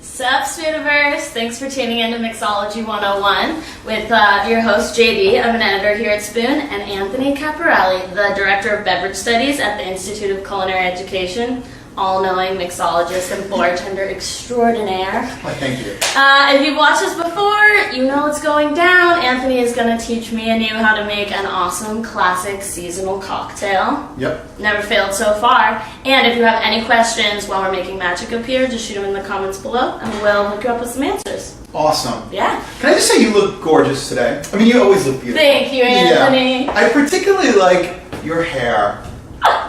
Sup, Spooniverse! Thanks for tuning in to Mixology 101 with your host, JD. I'm an editor here at Spoon, and Anthony Caporelli, the Director of Beverage Studies at the Institute of Culinary Education, all-knowing mixologist and bartender extraordinaire. Why, thank you. If you've watched us before, you know what's going down. Anthony is going to teach me and you how to make an awesome, classic, seasonal cocktail. Yep. Never failed so far. And if you have any questions while we're making magic appear, just shoot them in the comments below and we'll hook you up with some answers. Awesome. Yeah. Can I just say you look gorgeous today? I mean, you always look beautiful. Thank you, Anthony. Yeah. I particularly like your hair.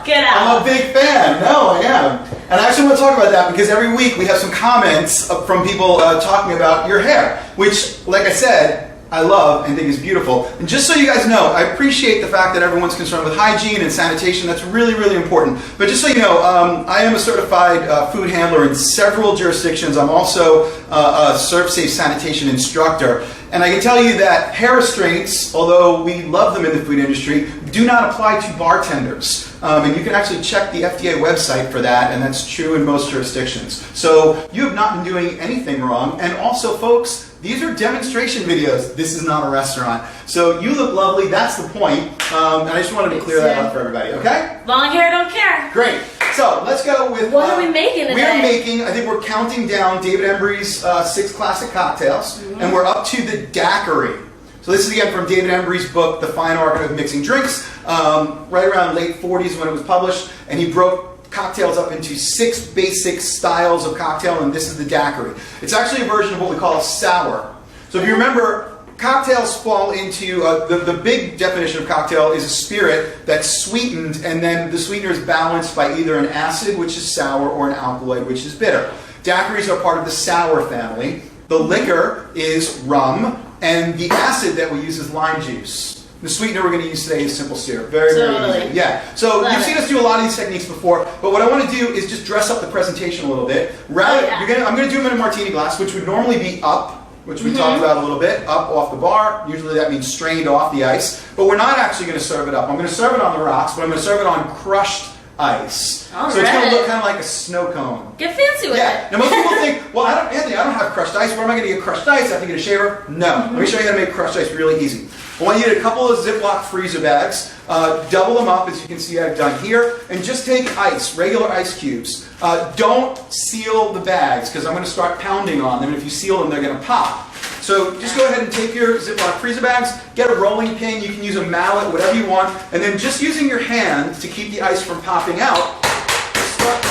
Get out. I'm a big fan. No, I am. And I actually want to talk about that because every week we have some comments from people talking about your hair, which, like I said, I love and think is beautiful. And just so you guys know, I appreciate the fact that everyone's concerned with hygiene and sanitation. That's really, really important. But just so you know, I am a certified food handler in several jurisdictions. I'm also a ServSafe sanitation instructor. And I can tell you that hair restraints, although we love them in the food industry, do not apply to bartenders. And you can actually check the FDA website for that, and that's true in most jurisdictions. So you have not been doing anything wrong. And also, folks, these are demonstration videos. This is not a restaurant. So you look lovely. That's the point. And I just wanted to clear that up for everybody, okay? Long hair, don't care. Great. So let's go with... What are we making today? We're making, I think we're counting down David Embury's 6 classic cocktails, and we're up to the Daiquiri. So this is again from David Embury's book, The Fine Art of Mixing Drinks, right around late 40s when it was published, and he broke cocktails up into 6 basic styles of cocktail, and this is the Daiquiri. It's actually a version of what we call a sour. So if you remember, cocktails fall into, the big definition of cocktail is a spirit that's sweetened, and then the sweetener is balanced by either an acid, which is sour, or an alkaloid, which is bitter. Daiquiris are part of the sour family. The liquor is rum, and the acid that we use is lime juice. The sweetener we're going to use today is simple syrup. Very, very easy. Yeah. So you've seen us do a lot of these techniques before, but what I want to do is just dress up the presentation a little bit. I'm going to do them in a martini glass, which would normally be up, which we talked about a little bit, up off the bar. Usually that means strained off the ice. But we're not actually going to serve it up. I'm going to serve it on the rocks, but I'm going to serve it on crushed ice. So it's going to look kind of like a snow cone. Get fancy with it. Now most people think, well, Anthony, I don't have crushed ice. Where am I going to get crushed ice? I have to get a shaver? No. Let me show you how to make crushed ice really easy. I want you to get a couple of Ziploc freezer bags, double them up, as you can see I've done here, and just take ice, regular ice cubes. Don't seal the bags, because I'm going to start pounding on them, and if you seal them, they're going to pop. So just go ahead and take your Ziploc freezer bags, get a rolling pin, you can use a mallet, whatever you want, and then just using your hand to keep the ice from popping out, just start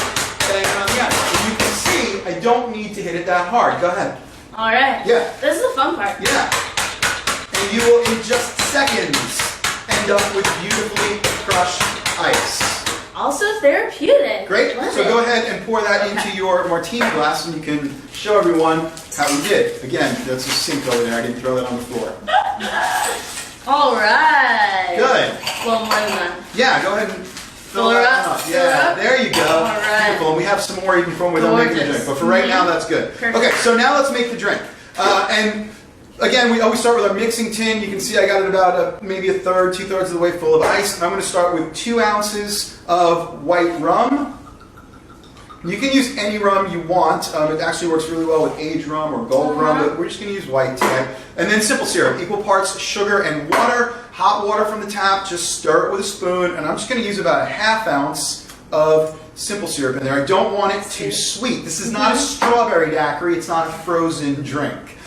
banging on the ice. And you can see I don't need to hit it that hard. Go ahead. All right. Yeah. This is the fun part. Yeah. And you will, in just seconds, end up with beautifully crushed ice. Also therapeutic. Great. So go ahead and pour that into your martini glass, and you can show everyone how we did. Again, that's a sink over there. I didn't throw that on the floor. All right. Good. A little more than that. Yeah, go ahead and fill that up. Yeah, there you go. All right. Beautiful. And we have some more even from where they're making the drink. But for right now, that's good. Perfect. Okay, so now let's make the drink. And again, we always start with our mixing tin. You can see I got it about maybe a third, 2/3 of the way full of ice. And I'm going to start with 2 ounces of white rum. You can use any rum you want. It actually works really well with aged rum or gold rum, but we're just going to use white today. And then simple syrup, equal parts sugar and water, hot water from the tap, just stir it with a spoon. And I'm just going to use about a 1/2 ounce of simple syrup in there. I don't want it too sweet. This is not a strawberry daiquiri, it's not a frozen drink.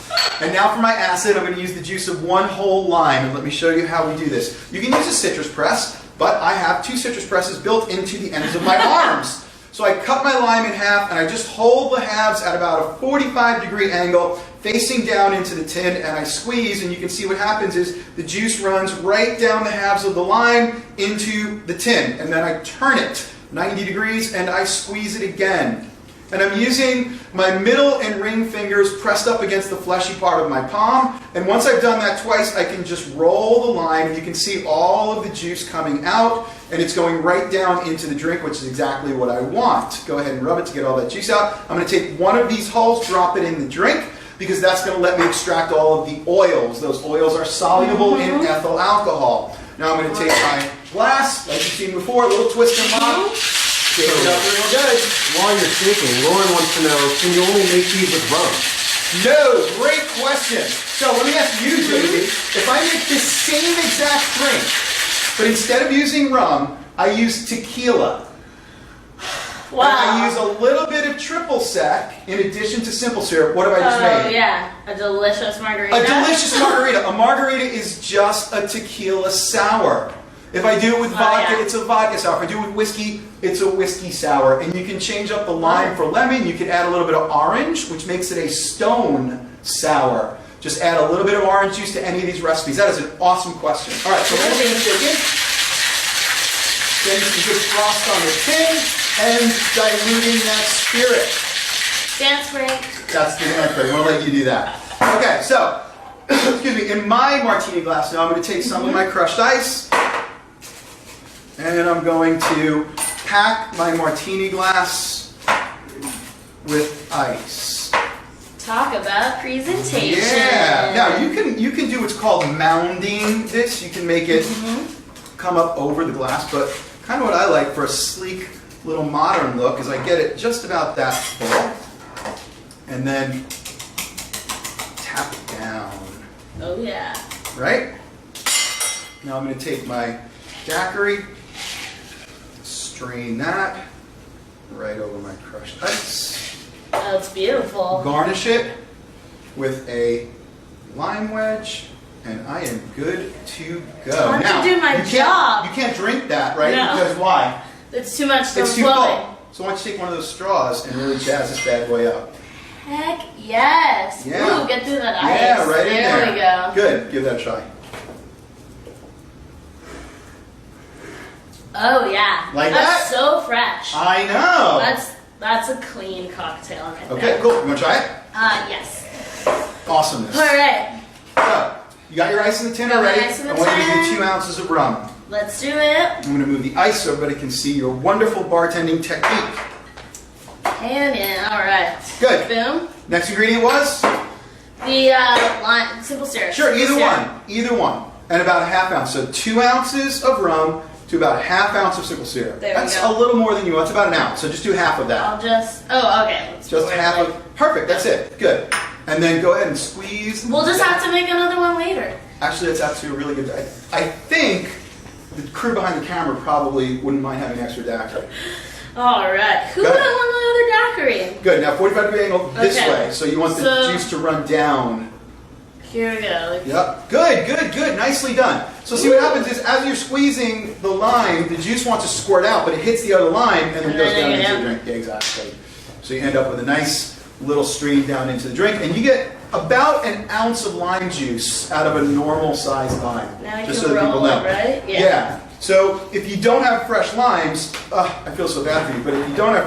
And now for my acid, I'm going to use the juice of 1 whole lime. And let me show you how we do this. You can use a citrus press, but I have 2 citrus presses built into the ends of my arms. So I cut my lime in half, and I just hold the halves at about a 45-degree angle, facing down into the tin, and I squeeze, and you can see what happens is the juice runs right down the halves of the lime into the tin. And then I turn it 90 degrees, and I squeeze it again. And I'm using my middle and ring fingers pressed up against the fleshy part of my palm. And once I've done that twice, I can just roll the lime, and you can see all of the juice coming out, and it's going right down into the drink, which is exactly what I want. Go ahead and rub it to get all that juice out. I'm going to take one of these hulls, drop it in the drink, because that's going to let me extract all of the oils. Those oils are soluble in ethyl alcohol. Now I'm going to take my glass, like you've seen before, a little twist and lock. Shake it up real good. While you're shaking, Lauren wants to know, can you only make these with rum? No, great question. So let me ask you, JD, if I make the same exact drink, but instead of using rum, I use tequila. Wow. And I use a little bit of triple sec in addition to simple syrup. What have I just Oh, made? yeah. A delicious margarita. A delicious margarita. A margarita is just a tequila sour. If I do it with vodka, yeah. it's a vodka sour. If I do it with whiskey, it's a whiskey sour. And you can change up the lime for lemon. You can add a little bit of orange, which makes it a stone sour. Just add a little bit of orange juice to any of these recipes. That is an awesome question. All right, so we're going to shake it. Getting some good frost on the tin and diluting that spirit. Dance break. That's the answer. I'm going to let you do that. Okay, so, excuse me, in my martini glass now, I'm going to take some of my crushed ice. And I'm going to pack my martini glass with ice. Talk about presentation. Yeah. Now you can do what's called mounding this. You can make it come up over the glass, but kind of what I like for a sleek little modern look is I get it just about that full, and then tap it down. Oh yeah. Right? Now I'm going to take my daiquiri. Strain that right over my crushed ice. Oh, it's beautiful. Garnish it with a lime wedge, and I am good to go. I have to do my you job. You can't drink that, right? No. Because why? It's too much. It's too flowing. full. So why don't you take one of those straws and really jazz this bad boy up? Heck yes. Yeah. Ooh, get through that ice. Yeah, right in there. There we go. Good. Give that a try. Oh yeah. Like that's that? so fresh. I know. That's a clean cocktail right there. Okay, cool. You want to try it? Yes. Awesomeness. All right. So, you got your ice in the tin Got my already? ice in the I want you to tin. do 2 ounces of rum. Let's do it. I'm going to move the ice so everybody can see your wonderful bartending technique. And in. All right. Good. Boom. Next ingredient was? The lime, simple syrup. Sure, either Syrup. one. Either one. And about a half ounce. So 2 ounces of rum to about a half ounce of simple syrup. There we That's go. a little more than you want. It's about an ounce. So just do half of that. I'll just. Oh, okay. Let's Just pour it half like- of. Perfect. That's it. Good. And then go ahead and squeeze. We'll just have to make another one later. Actually, that's actually a really good. I think the crew behind the camera probably wouldn't mind having extra daiquiri. All right. Who Go would ahead. want another daiquiri? Good. Now 45-degree angle this Okay. way. So you want the So- juice to run down. Here we go. Yep. Good, good, good. Nicely done. So see what happens is as you're squeezing the lime, the juice wants to squirt out, but it hits the other lime and then And goes then down you into get the drink. Yeah, exactly. So you end up with a nice little stream down into the drink, and you get about an ounce of lime juice out of a normal sized lime. Now I just can so that people roll know. it, right? Yeah. So if you don't have fresh limes, I feel so bad for you, but if you don't have